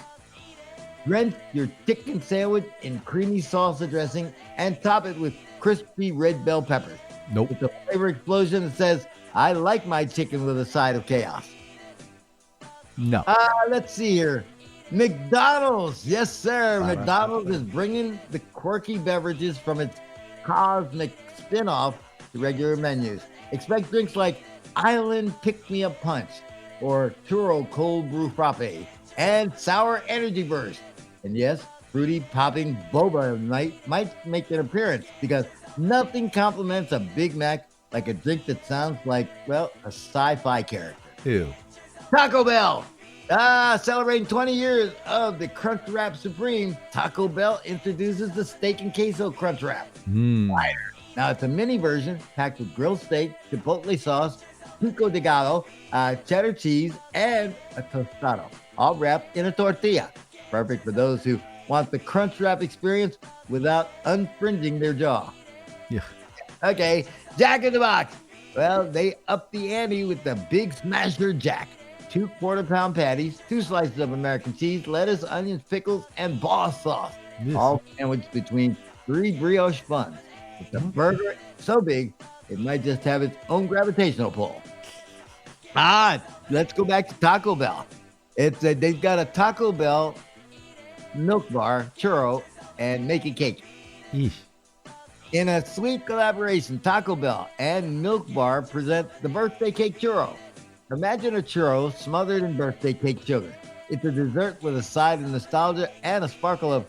drench your chicken sandwich in creamy salsa dressing and top it with crispy red bell peppers. Nope. With a flavor explosion that says, I like my chicken with a side of chaos. No. Let's see here. McDonald's. Yes, sir. McDonald's is bringing the quirky beverages from its cosmic spin-off to regular menus. Expect drinks like Island Pick-Me-Up Punch or Churro Cold Brew Frappe and Sour Energy Burst. And yes, fruity popping boba might make an appearance because nothing compliments a Big Mac like a drink that sounds like, well, a sci-fi character. Ew. Taco Bell. Celebrating 20 years of the Crunch Wrap Supreme, Taco Bell introduces the Steak and Queso Crunch Wrap. Fire. Now, it's a mini version packed with grilled steak, chipotle sauce, pico de gallo, cheddar cheese, and a tostado, all wrapped in a tortilla. Perfect for those who want the Crunch Wrap experience without unfringing their jaw. Yeah. Okay, Jack in the Box. Well, they upped the ante with the Big Smasher Jack. 2 quarter-pound patties, 2 slices of American cheese, lettuce, onions, pickles, and boss sauce. Yes. All sandwiched between 3 brioche buns. With the burger so big, it might just have its own gravitational pull. Let's go back to Taco Bell. They've got a Taco Bell milk bar, churro, and make a cake. Yeesh. In a sweet collaboration, Taco Bell and Milk Bar present the birthday cake churro. Imagine a churro smothered in birthday cake sugar. It's a dessert with a side of nostalgia and a sparkle of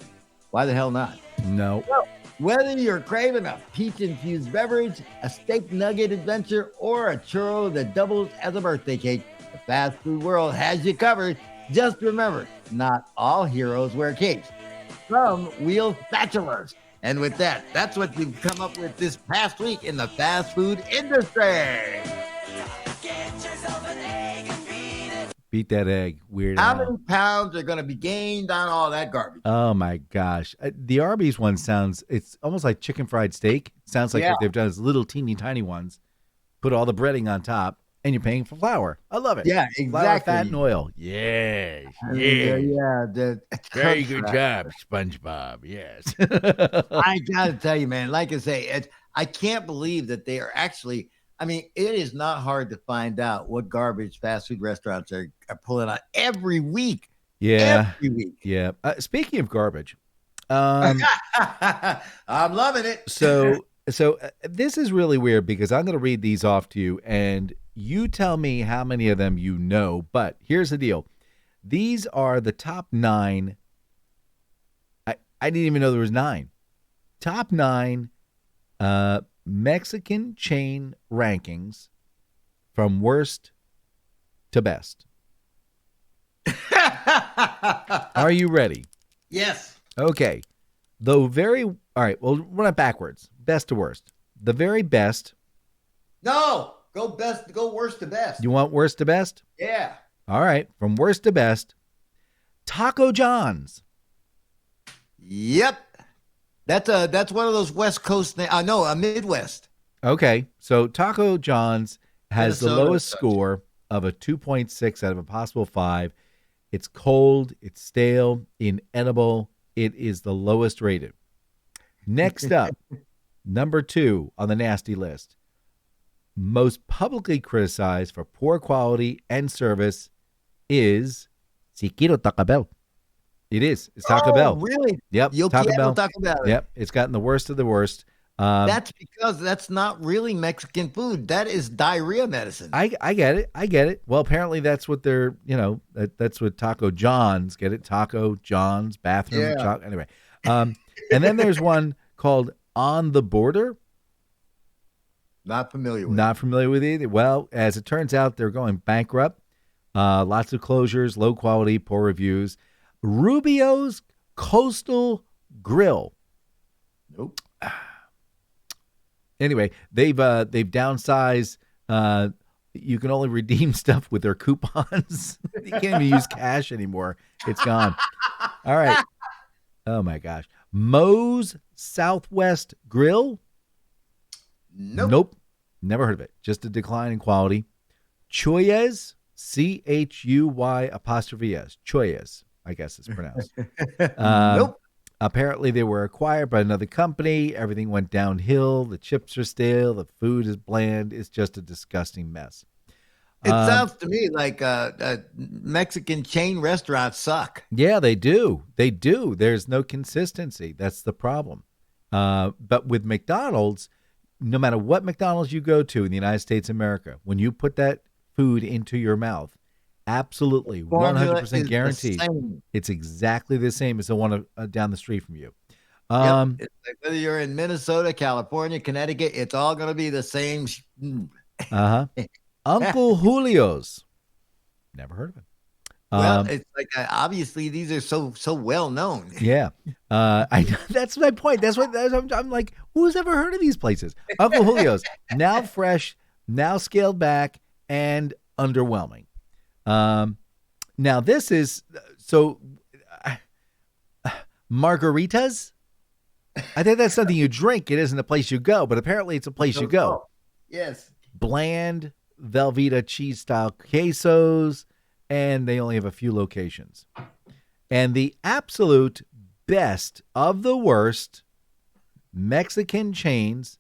why the hell not? No. Well, whether you're craving a peach-infused beverage, a steak nugget adventure, or a churro that doubles as a birthday cake, the fast food world has you covered. Just remember, not all heroes wear capes. Some wield spatulas. And with that, that's what we've come up with this past week in the fast food industry. Beat that egg. Weird. How many pounds are going to be gained on all that garbage? Oh, my gosh. The Arby's one sounds, it's almost like chicken fried steak. Sounds like what they've done is little teeny tiny ones. Put all the breading on top, and you're paying for flour. I love it. Yeah, exactly. Flour, fat, and oil. Yes. Very good job, SpongeBob. Yes. I got to tell you, man, like I say, I can't believe that they are actually, I mean, it is not hard to find out what garbage fast food restaurants are pulling out every week. Yeah. Every week. Yeah. Speaking of garbage, I'm loving it. So this is really weird because I'm going to read these off to you and you tell me how many of them you know. But here's the deal. These are the top 9. I didn't even know there was 9. Top 9 Mexican chain rankings from worst to best. Are you ready? Yes. Okay. All right, well, run it backwards. Best to worst. The very best. No, go worst to best. You want worst to best? Yeah. All right, from worst to best. Taco John's. Yep. That's one of those West Coast a Midwest. Okay, so Taco John's has Minnesota the lowest score of a 2.6 out of a possible 5. It's cold, it's stale, inedible. It is the lowest rated. Next up, number 2 on the nasty list. Most publicly criticized for poor quality and service is Si Quiero Taco Bell. It is. It's Taco Bell. Really? Yep. Yo Taco quiero Bell. Taco Bell. Yep. It's gotten the worst of the worst. That's because that's not really Mexican food. That is diarrhea medicine. I get it. I get it. Well, apparently that's what they're, that's what Taco John's, get it? Taco John's bathroom. Yeah. Anyway. And then there's one called On the Border. Not familiar with. Not familiar with either. Well, as it turns out, they're going bankrupt. Lots of closures, low quality, poor reviews. Rubio's Coastal Grill. Nope. Anyway, they've downsized. You can only redeem stuff with their coupons. You can't even use cash anymore. It's gone. All right. Oh my gosh. Moe's Southwest Grill. Nope. Never heard of it. Just a decline in quality. Chuyes, Chuy'. Chuyes, I guess it's pronounced. Nope. Apparently, they were acquired by another company. Everything went downhill. The chips are stale. The food is bland. It's just a disgusting mess. It sounds to me like Mexican chain restaurants suck. Yeah, they do. They do. There's no consistency. That's the problem. But with McDonald's, no matter what McDonald's you go to in the United States of America, when you put that food into your mouth, absolutely, 100% guaranteed, it's exactly the same as the one down the street from you. It's like whether you're in Minnesota, California, Connecticut, it's all going to be the same. Uncle Julio's. Never heard of it. Well, it's like obviously these are so well known. Yeah, that's my point. That's what I'm like. Who's ever heard of these places? Uncle Julio's, now fresh, now scaled back, and underwhelming. Now this is margaritas. I think that's something you drink. It isn't a place you go, but apparently it's a place you go. Yes. Bland Velveeta cheese style quesos, and they only have a few locations. And the absolute best of the worst Mexican chains,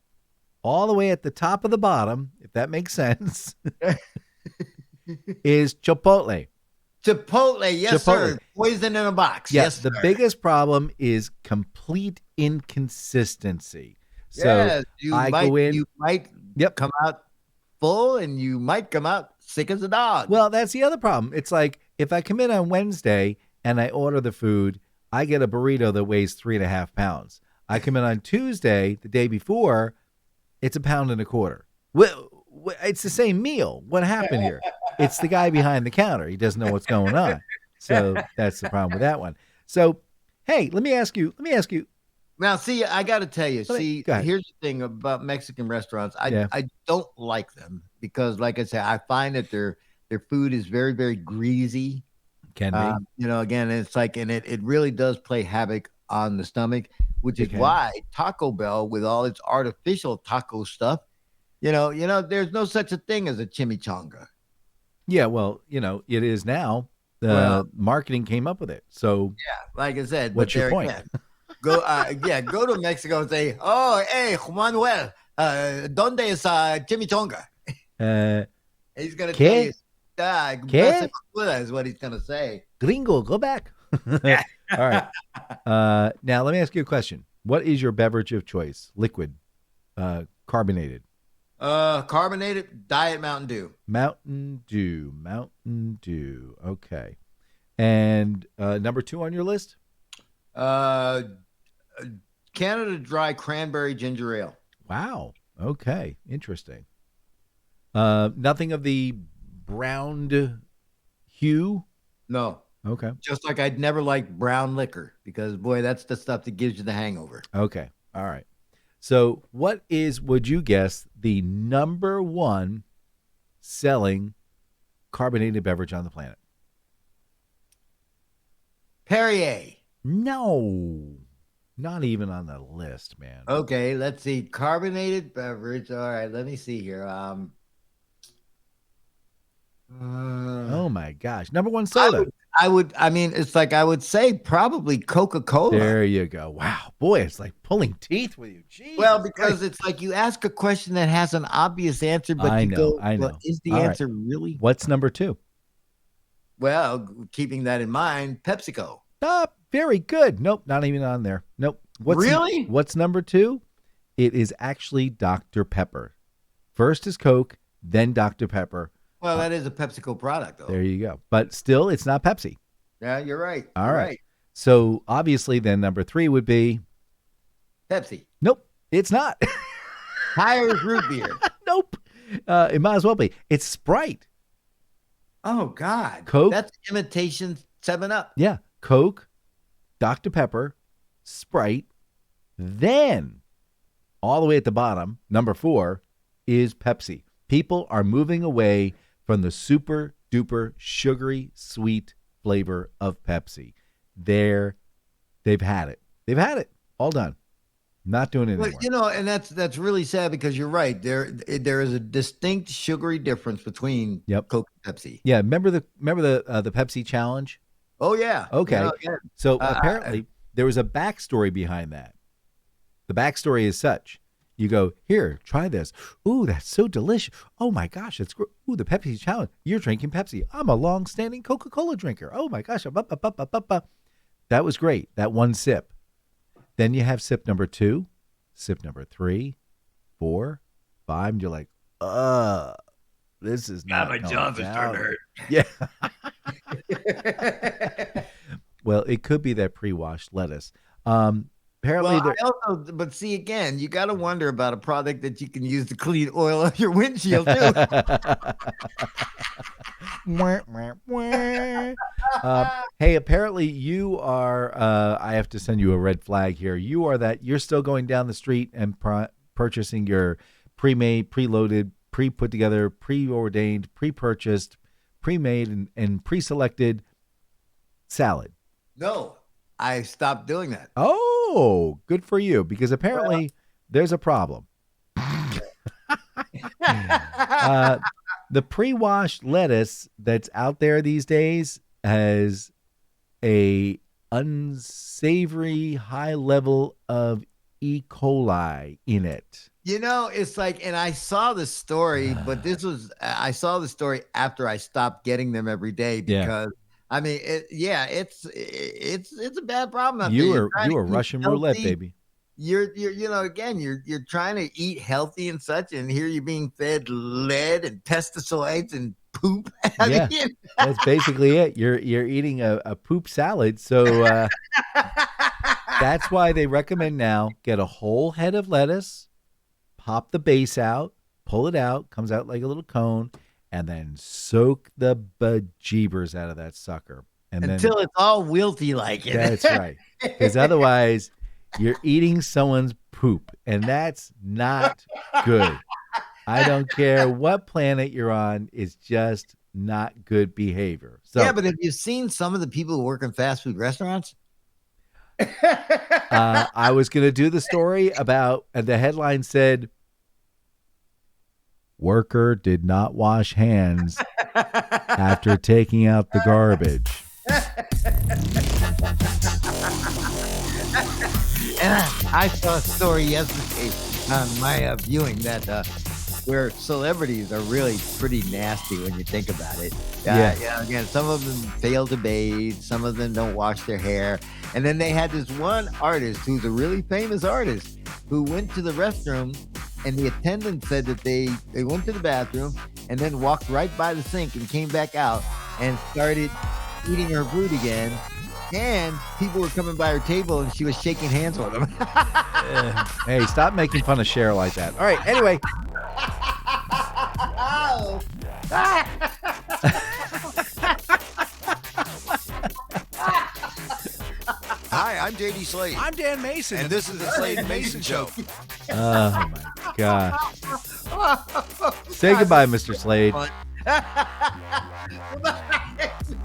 all the way at the top of the bottom, if that makes sense, is Chipotle. Chipotle, yes, sir. Poison in a box. Yes, the sir. biggest problem is complete inconsistency. So yes, you might come out full and you might come out sick as a dog. Well, that's the other problem. It's like if I come in on Wednesday and I order the food, I get a burrito that weighs 3.5 pounds. I come in on Tuesday, the day before, it's 1.25 pounds. Well, it's the same meal. What happened here? It's the guy behind the counter. He doesn't know what's going on. So that's the problem with that one. So, hey, let me ask you. Now, see, I got to tell you. Here's the thing about Mexican restaurants. I don't like them because, like I said, I find that their food is very, very greasy. Can be. Again, it's like, and it really does play havoc on the stomach, which is why Taco Bell, with all its artificial taco stuff, there's no such a thing as a chimichanga. Yeah, well, it is now. Marketing came up with it. So yeah, like I said, what's your point? Go to Mexico and say, "Oh, hey, Manuel, ¿dónde es chimichanga?" He's gonna tell you, is what he's gonna say. Gringo, go back. All right. Now let me ask you a question. What is your beverage of choice? Liquid, carbonated. Carbonated Diet Mountain Dew. Mountain Dew. Okay. And number 2 on your list? Canada Dry Cranberry Ginger Ale. Wow. Okay. Interesting. Nothing of the browned hue? No. Okay. Just like I'd never liked brown liquor because, boy, that's the stuff that gives you the hangover. Okay. All right. So what would you guess, the number 1 selling carbonated beverage on the planet? Perrier. No, not even on the list, man. Okay, let's see. Carbonated beverage. All right, let me see here. Oh my gosh. Number 1 soda. I would say probably Coca-Cola. There you go. Wow. Boy, it's like pulling teeth with you. Jeez. Well, because it's like you ask a question that has an obvious answer, but I you know. well, is the answer really? What's number 2? Well, keeping that in mind, PepsiCo. Very good. Nope, not even on there. Nope. Really? What's number 2? It is actually Dr. Pepper. First is Coke, then Dr. Pepper. Well, that is a PepsiCo product, though. There you go. But still, it's not Pepsi. Yeah, you're right. All You're right. So obviously, then number 3 would be Pepsi. Nope, it's not. Tires root beer. Nope. It might as well be. It's Sprite. Oh, God. Coke. That's imitation 7-Up. Yeah. Coke, Dr. Pepper, Sprite. Then, all the way at the bottom, number 4 is Pepsi. People are moving away from the super duper sugary sweet flavor of Pepsi. They've had it. They've had it. All done. Not doing it anymore. Well, and that's really sad because you're right. There is a distinct sugary difference between Coke and Pepsi. Yeah, remember the Pepsi challenge? Oh yeah. Okay. Yeah. So apparently there was a backstory behind that. The backstory is such: you go here, try this. Ooh, that's so delicious. Oh my gosh, it's ooh the Pepsi challenge. You're drinking Pepsi. I'm a long-standing Coca-Cola drinker. Oh my gosh, that was great. That one sip. Then you have sip number 2, sip number 3, 4, 5, and you're like, this is not. my jaws are starting to hurt. Yeah. Well, it could be that pre-washed lettuce. Apparently, but see again, you got to wonder about a product that you can use to clean oil on your windshield too. Hey, apparently you are. I have to send you a red flag here. You are that. You're still going down the street and purchasing your pre-made, preloaded, pre-put together, preordained, pre-purchased, pre-made, and pre-selected salad. No, I stopped doing that. Oh, good for you, because apparently there's a problem. The pre-washed lettuce that's out there these days has a unsavory high level of E. coli in it. You know, it's like, and I saw the story, but I saw the story after I stopped getting them every day because I mean, it's a bad problem. You were Russian roulette, baby. You're trying to eat healthy and such, and here you're being fed lead and pesticides and poop. That's basically it. You're eating a poop salad. So that's why they recommend now get a whole head of lettuce, pop the base out, pull it out, comes out like a little cone, and then soak the bejeebers out of that sucker. Until it's all wilty like it. That's right. Because otherwise, you're eating someone's poop, and that's not good. I don't care what planet you're on. It's just not good behavior. So, yeah, but have you seen some of the people who work in fast food restaurants? I was going to do the story about, and the headline said, worker did not wash hands after taking out the garbage. And I saw a story yesterday on my viewing that where celebrities are really pretty nasty when you think about it. Again, some of them fail to bathe, some of them don't wash their hair. And then they had this one artist who's a really famous artist who went to the restroom, and the attendant said that they went to the bathroom and then walked right by the sink and came back out and started eating her food again. And people were coming by her table and she was shaking hands with them. Hey, stop making fun of Cher like that. All right, anyway. Hi, I'm JD Slade. I'm Dan Mayson. And this is the Slade and Mayson Show. Oh, my gosh. Say goodbye, Mr. Slade.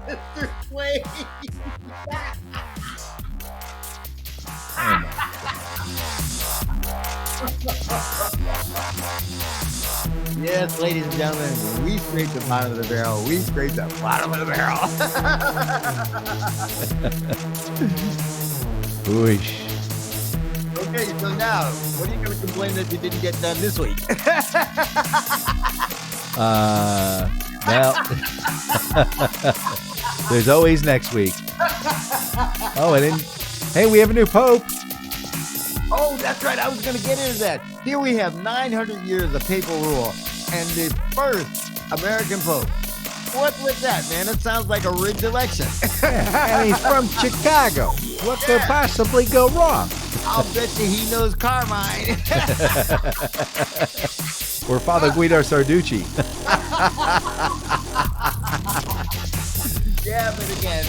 Mr. Slade. Yes, ladies and gentlemen, when we scrape the bottom of the barrel, we scrape the bottom of the barrel. Oosh. Okay, so now, what are you going to complain that you didn't get done this week? Well, there's always next week. Oh, and then, hey, we have a new pope. Oh, that's right. I was going to get into that. Here we have 900 years of papal rule and the first American pope. What was that, man? It sounds like a rigged election. And he's from Chicago. What could possibly go wrong? I'll bet you he knows Carmine. Or Father Guido Sarducci. Yeah, but again,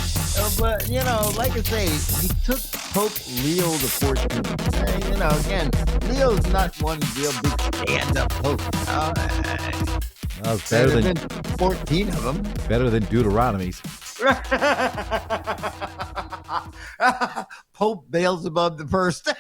but you know, like I say, he took Pope Leo the 14th. You know, again, Leo's not one real big stand-up pope. Well, it's better than 14 of them. Better than Deuteronomy's. Pope Beelzebub the first.